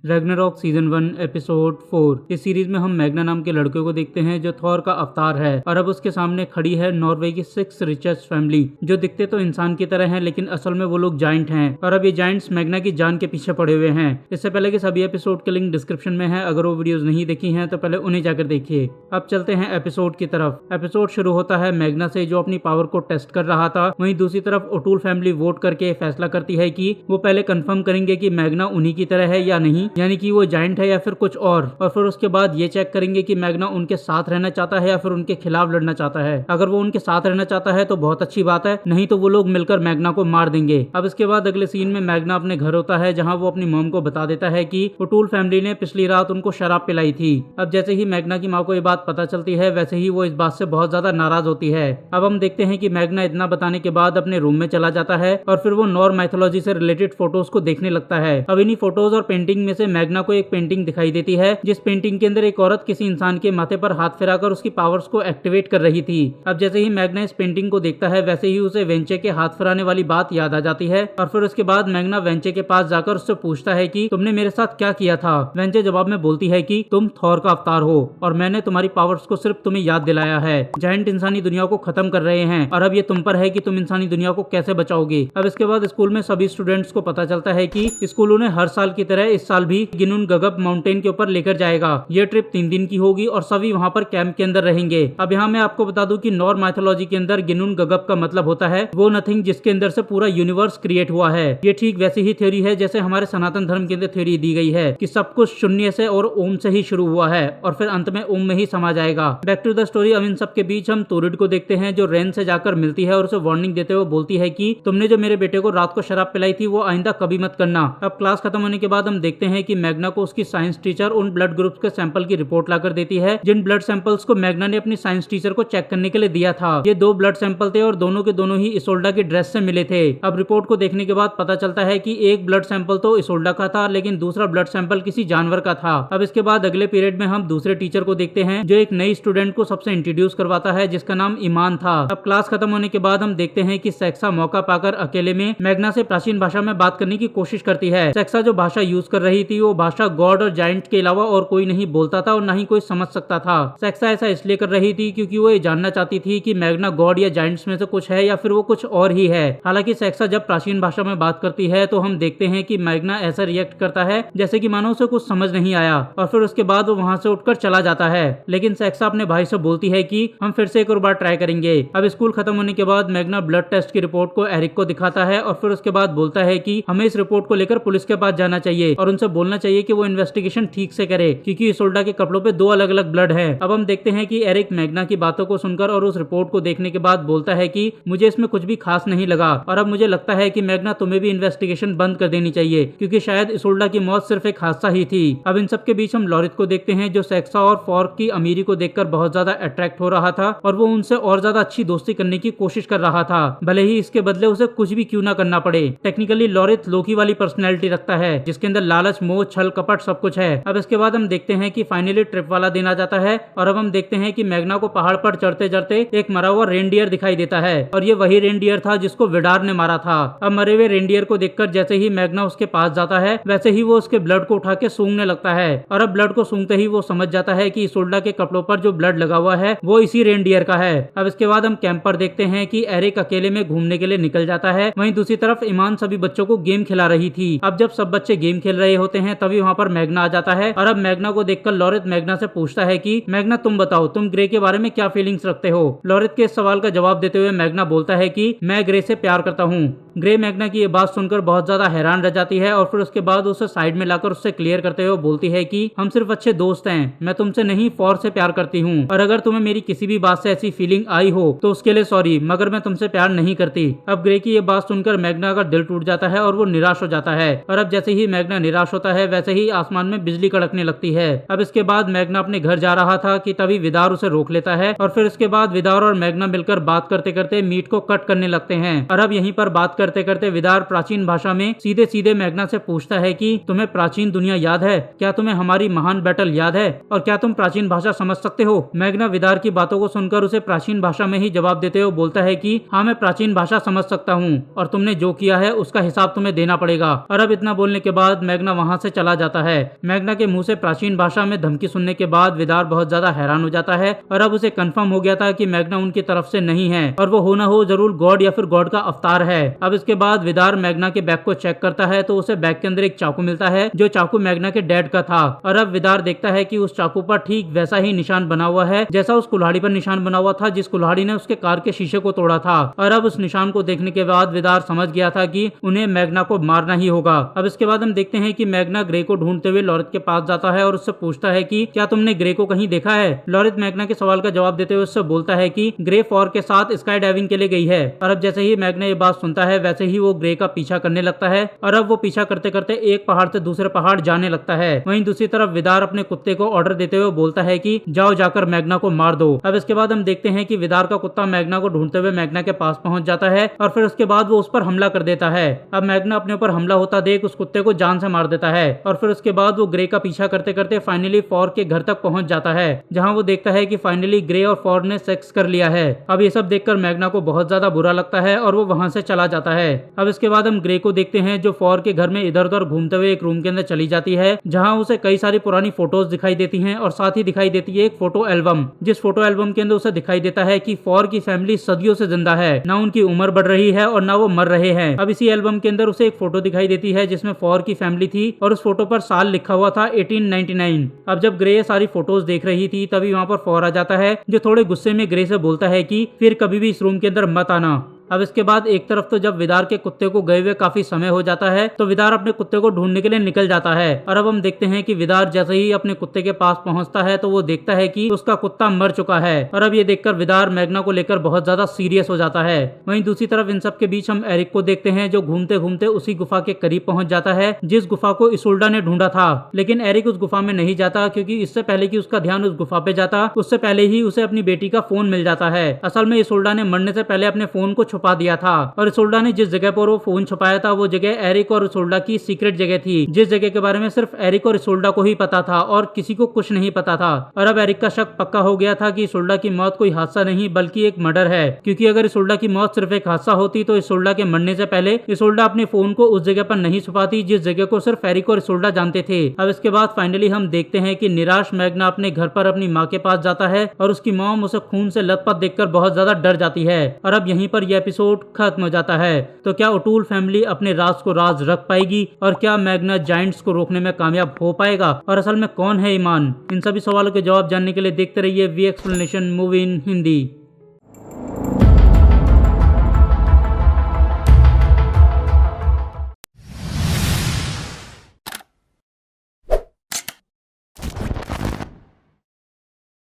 Ragnarok season 1 episode 4। इस series में हम मैग्ना नाम के लड़के को देखते हैं जो थॉर का अवतार है और अब उसके सामने खड़ी है नॉर्वे की 6 रिचेस्ट फैमिली जो दिखते तो इंसान की तरह हैं लेकिन असल में वो लोग जाइंट हैं और अब ये जाइंट्स मैग्ना की जान के पीछे पड़े हुए हैं। इससे पहले के सभी एपिसोड के लिंक डिस्क्रिप्शन में है, अगर वो वीडियोस नहीं देखी हैं तो पहले उन्हें जाकर देखिए। अब चलते हैं एपिसोड की तरफ। एपिसोड शुरू होता है मैग्ना से जो अपनी पावर को टेस्ट कर रहा था। वहीं दूसरी तरफ ओटूल फैमिली वोट करके फैसला करती है कि वो पहले कंफर्म करेंगे कि मैग्ना उन्हीं की तरह है या नहीं, यानी कि वो जाइंट है या फिर कुछ और फिर उसके बाद ये चेक करेंगे कि मैग्ना उनके साथ रहना चाहता है या फिर उनके खिलाफ लड़ना चाहता है। अगर वो उनके साथ रहना चाहता है तो बहुत अच्छी बात है, नहीं तो वो लोग मिलकर मैग्ना को मार देंगे। अब इसके बाद अगले सीन में मैग्ना अपने घर होता है जहाँ वो अपनी मॉम को बता देता है कि ओटूल फैमिली ने पिछली रात उनको शराब पिलाई थी। अब जैसे ही मैग्ना की माँ को ये बात पता चलती है वैसे ही वो इस बात से बहुत ज्यादा नाराज होती है। अब हम देखते हैं कि मैग्ना इतना बताने के बाद अपने रूम में चला जाता है और फिर वो नॉर माइथोलॉजी से रिलेटेड फोटोज को देखने लगता है। अब इन्हीं फोटोज और पेंटिंग में से मैग्ना को एक पेंटिंग दिखाई देती है जिस पेंटिंग के अंदर एक औरत किसी इंसान के माथे पर हाथ फिराकर उसकी पावर्स को एक्टिवेट कर रही थी। अब जैसे ही मैग्ना इस पेंटिंग को देखता है वैसे ही उसे वेंचे के हाथ फिराने वाली बात याद आ जाती है और फिर उसके बाद मैग्ना वेंचे के पास जाकर उससे पूछता है कि तुमने मेरे साथ क्या किया था। वेंचे जवाब में बोलती है कि तुम थॉर का अवतार हो और मैंने तुम्हारी पावर्स को सिर्फ तुम्हें याद दिलाया है। जायंट इंसानी दुनिया को खत्म कर रहे हैं और अब ये तुम पर है कि तुम इंसानी दुनिया को कैसे बचाओगे। अब इसके बाद स्कूल में सभी स्टूडेंट्स को पता चलता है कि स्कूल उन्हें हर साल की तरह इस साल भी गिनुनगगब माउंटेन के ऊपर लेकर जाएगा। ये ट्रिप 3 दिन की होगी और सभी वहाँ पर कैंप के अंदर रहेंगे। अब यहाँ मैं आपको बता दूं कि नॉर माइथोलॉजी के अंदर गिनुनगगब का मतलब होता है वो नथिंग जिसके अंदर से पूरा यूनिवर्स क्रिएट हुआ है। ये ठीक वैसी ही थ्योरी है जैसे हमारे सनातन धर्म के अंदर थ्योरी दी गई है कि सब कुछ शून्य से और ओम से ही शुरू हुआ है और फिर अंत में ओम में ही समा जाएगा। Back to the story. अब इन सब के बीच हम तोरिड को देखते हैं जो रेन से जाकर मिलती है और उसे वार्निंग देते हुए बोलती है कि तुमने जो मेरे बेटे को रात को शराब पिलाई थी वो आइंदा कभी मत करना। अब क्लास खत्म होने के बाद हम देखते हैं कि मैग्ना को उसकी साइंस टीचर उन ब्लड ग्रुप्स के सैंपल की रिपोर्ट लाकर देती है जिन ब्लड सैंपल्स को मैग्ना ने अपनी साइंस टीचर को चेक करने के लिए दिया था। ये 2 ब्लड सैंपल थे और दोनों के दोनों ही इसोल्डा की ड्रेस से मिले थे। अब रिपोर्ट को देखने के बाद पता चलता है कि एक ब्लड सैंपल तो इसोल्डा का था लेकिन दूसरा ब्लड सैंपल किसी जानवर का था। अब इसके बाद अगले पीरियड में हम दूसरे टीचर को देखते हैं जो एक नई स्टूडेंट को सबसे इंट्रोड्यूस करवाता है जिसका नाम ईमान था। अब क्लास खत्म होने के बाद हम देखते हैं कि सेक्सा मौका पाकर अकेले में मैग्ना से प्राचीन भाषा में बात करने की कोशिश करती है। सेक्सा जो भाषा यूज कर रही थी वो भाषा गॉड और जाइंट के अलावा और कोई नहीं बोलता था और ना ही कोई समझ सकता था। सेक्सा ऐसा इसलिए कर रही थी क्योंकि वो ये जानना चाहती थी कि मैग्ना गॉड या जाइंट्स में से कुछ है या फिर वो कुछ और ही है। हालांकि सेक्सा जब प्राचीन भाषा में बात करती है तो हम देखते हैं कि मैग्ना ऐसा रिएक्ट करता है जैसे कि मानो उसे कुछ समझ नहीं आया और फिर उसके बाद वो वहां से उठकर चला जाता है। लेकिन सेक्सा अपने भाई से बोलती है कि हम फिर से एक और बार ट्राई करेंगे। अब स्कूल खत्म होने के बाद मैग्ना ब्लड टेस्ट की रिपोर्ट को एरिक को दिखाता है और फिर उसके बाद बोलता है कि हमें इस रिपोर्ट को लेकर पुलिस के पास जाना चाहिए और उनसे बोलना चाहिए कि वो इन्वेस्टिगेशन ठीक से करे क्योंकि इसोल्डा के कपड़ों पे 2 अलग अलग ब्लड है। अब हम देखते हैं कि एरिक मैग्ना की बातों को सुनकर और उस रिपोर्ट को देखने के बाद बोलता है कि मुझे इसमें कुछ भी खास नहीं लगा और अब मुझे लगता है कि मैग्ना तुम्हें भी इन्वेस्टिगेशन बंद कर देनी चाहिए क्योंकि शायद इसोल्डा की मौत सिर्फ एक हादसा ही थी। अब इन सब के बीच हम लॉरिथ को देखते हैं जो सेक्सा और फॉर्क की अमीरी को देखकर बहुत ज्यादा अट्रैक्ट हो रहा था और वो उनसे और ज्यादा अच्छी दोस्ती करने की कोशिश कर रहा था, भले ही इसके बदले उसे कुछ भी क्यों ना करना पड़े। टेक्निकली लॉरिथ लोकी वाली पर्सनैलिटी रखता है जिसके अंदर लालच, मोह, छल, कपट सब कुछ है। अब इसके बाद हम देखते हैं कि फाइनली ट्रिप वाला दिन आ जाता है और अब हम देखते हैं कि मैग्ना को पहाड़ पर चढ़ते चढ़ते एक मरा हुआ रेनडियर दिखाई देता है और ये वही रेनडियर था जिसको विडार ने मारा था। अब मरे हुए रेनडियर को देखकर जैसे ही मैग्ना उसके पास जाता है वैसे ही वो उसके ब्लड को उठा के सूंघने लगता है और अब ब्लड को सूंघते ही वो समझ जाता है कि इसोल्डा के कपड़ों पर जो ब्लड लगा हुआ है वो इसी रेनडियर का है। अब इसके बाद हम कैंप पर देखते हैं कि एरिक अकेले में घूमने के लिए निकल जाता है। वहीं दूसरी तरफ ईमान सभी बच्चों को गेम खिला रही थी। अब जब सब बच्चे गेम खेल रहे होते हैं तभी वहाँ पर मैग्ना आ जाता है और अब मैग्ना को देखकर लॉरिथ मैग्ना से पूछता है कि मैग्ना तुम बताओ तुम ग्रे के बारे में क्या फीलिंग्स रखते हो। लॉरिथ के इस सवाल का जवाब देते हुए मैग्ना बोलता है कि मैं ग्रे से प्यार करता हूँ। ग्रे मैग्ना की ये बात सुनकर बहुत ज्यादा हैरान रह जाती है और फिर उसके बाद उसे साइड में लाकर उससे क्लियर करते हुए बोलती है कि हम सिर्फ अच्छे दोस्त हैं, मैं तुमसे नहीं फॉर से प्यार करती हूँ और अगर तुम्हें मेरी किसी भी बात से ऐसी फीलिंग आई हो तो उसके लिए सॉरी, मगर मैं तुमसे प्यार नहीं करती। अब ग्रे की ये बात सुनकर मैग्ना का दिल टूट जाता है और वो निराश हो जाता है और अब जैसे ही मैग्ना निराश होता है वैसे ही आसमान में बिजली कड़कने लगती है। अब इसके बाद मैग्ना अपने घर जा रहा था कि तभी विदार उसे रोक लेता है और फिर उसके बाद विदार और मैग्ना मिलकर बात करते करते मीट को कट करने लगते हैं और अब यहीं पर बात करते करते विदार प्राचीन भाषा में सीधे सीधे मैग्ना से पूछता है कि तुम्हें प्राचीन दुनिया याद है, क्या तुम्हें हमारी महान बैटल याद है और क्या तुम प्राचीन भाषा समझ सकते हो। मैग्ना विदार की बातों को सुनकर उसे प्राचीन भाषा में ही जवाब देते हुए बोलता है कि हाँ मैं प्राचीन भाषा समझ सकता हूँ और तुमने जो किया है उसका हिसाब तुम्हें देना पड़ेगा। और अब इतना बोलने के बाद मैग्ना वहाँ वहाँ से चला जाता है। मैग्ना के मुंह से प्राचीन भाषा में धमकी सुनने के बाद विदार बहुत ज्यादा हैरान हो जाता है और अब उसे कंफर्म हो गया था कि मैग्ना उनकी तरफ से नहीं है और वो हो ना हो जरूर गॉड या फिर गॉड का अवतार है। अब इसके बाद विदार मैग्ना के बैग को चेक करता है तो उसे बैग के अंदर एक चाकू मिलता है जो चाकू मैग्ना के डैड का था और अब विदार देखता है कि उस चाकू पर ठीक वैसा ही निशान बना हुआ है जैसा उस कुल्हाड़ी पर निशान बना हुआ था जिस कुल्हाड़ी ने उसके कार के शीशे को तोड़ा था। और अब उस निशान को देखने के बाद विदार समझ गया था कि उन्हें मैग्ना को मारना ही होगा। अब इसके बाद हम देखते हैं कि मैग्ना ग्रे को ढूंढते हुए लॉरेट के पास जाता है और उससे पूछता है कि क्या तुमने ग्रे को कहीं देखा है। लॉरेट मैग्ना के सवाल का जवाब देते हुए उससे बोलता है कि ग्रे फॉर के साथ स्काई डाइविंग के लिए गई है। और अब जैसे ही मैग्ना ये बात सुनता है वैसे ही वो ग्रे का पीछा करने लगता है और अब वो पीछा करते करते एक पहाड़ से दूसरे पहाड़ जाने लगता है। वहीं दूसरी तरफ विदार अपने कुत्ते को ऑर्डर देते हुए बोलता है कि जाओ जाकर मैग्ना को मार दो। अब इसके बाद हम देखते हैं कि विदार का कुत्ता मैग्ना को ढूंढते हुए मैग्ना के पास पहुंच जाता है और फिर उसके बाद वो उस पर हमला कर देता है। अब मैग्ना अपने ऊपर हमला होता देख उस कुत्ते को जान से मार देता है और फिर उसके बाद वो ग्रे का पीछा करते करते फाइनली फॉर के घर तक पहुंच जाता है जहां वो देखता है कि फाइनली ग्रे और फॉर ने सेक्स कर लिया है। अब ये सब देखकर मैग्ना को बहुत ज्यादा बुरा लगता है और वो वहां से चला जाता है। अब इसके बाद हम ग्रे को देखते हैं जो फॉर के घर में इधर उधर घूमते हुए एक रूम के अंदर चली जाती है जहां उसे कई सारी पुरानी फोटोज दिखाई देती हैं और साथ ही दिखाई देती है एक फोटो एल्बम जिस फोटो एल्बम के अंदर उसे दिखाई देता है कि फॉर की फैमिली सदियों से जिंदा है, ना उनकी उम्र बढ़ रही है और ना वो मर रहे हैं। अब इसी एल्बम के अंदर उसे एक फोटो दिखाई देती है जिसमें फॉर की फैमिली थी और उस फोटो पर साल लिखा हुआ था 1899। अब जब ग्रे सारी फोटोज देख रही थी तभी वहाँ पर फॉर आ जाता है जो थोड़े गुस्से में ग्रे से बोलता है कि फिर कभी भी इस रूम के अंदर मत आना। अब इसके बाद एक तरफ तो जब विदार के कुत्ते को गए हुए काफी समय हो जाता है तो विदार अपने कुत्ते को ढूंढने के लिए निकल जाता है और अब हम देखते हैं कि विदार जैसे ही अपने कुत्ते के पास पहुंचता है तो वो देखता है कि उसका कुत्ता मर चुका है और अब ये देखकर विदार मैग्ना को लेकर बहुत ज्यादा सीरियस हो जाता है। वहीं दूसरी तरफ इन सब के बीच हम एरिक को देखते हैं जो घूमते घूमते उसी गुफा के करीब पहुंच जाता है जिस गुफा को इसोल्डा ने ढूंढा था। लेकिन एरिक उस गुफा में नहीं जाता क्योंकि इससे पहले कि उसका ध्यान उस गुफा पे जाता उससे पहले ही उसे अपनी बेटी का फोन मिल जाता है। असल में इसोल्डा ने मरने से पहले अपने फोन को छुपा दिया था और इसोल्डा ने जिस जगह पर वो फोन छुपाया था वो जगह एरिक और इसोल्डा की सीक्रेट जगह थी जिस जगह के बारे में सिर्फ एरिक और इसोल्डा को ही पता था और किसी को कुछ नहीं पता था। और अब एरिक का शक पक्का हो गया था कि इसोल्डा की मौत कोई हादसा नहीं बल्कि एक मर्डर है क्योंकि अगर इसोल्डा की मौत सिर्फ एक हादसा होती तो इसोल्डा के मरने से पहले इसोल्डा अपने फोन को उस जगह पर नहीं छुपाती जिस जगह को सिर्फ एरिक और इसोल्डा जानते थे। अब इसके बाद फाइनली हम देखते हैं कि निराश मैग्ना अपने घर पर अपनी माँ के पास जाता है और उसकी मॉम उसे खून से लथपथ देखकर बहुत ज्यादा डर जाती है और अब यहीं पर यह एपिसोड खत्म हो जाता है। तो क्या ओटूल फैमिली अपने राज को राज रख पाएगी और क्या मैग्ना जायंट्स को रोकने में कामयाब हो पाएगा और असल में कौन है ईमान? इन सभी सवालों के जवाब जानने के लिए देखते रहिए V explanation movie in Hindi.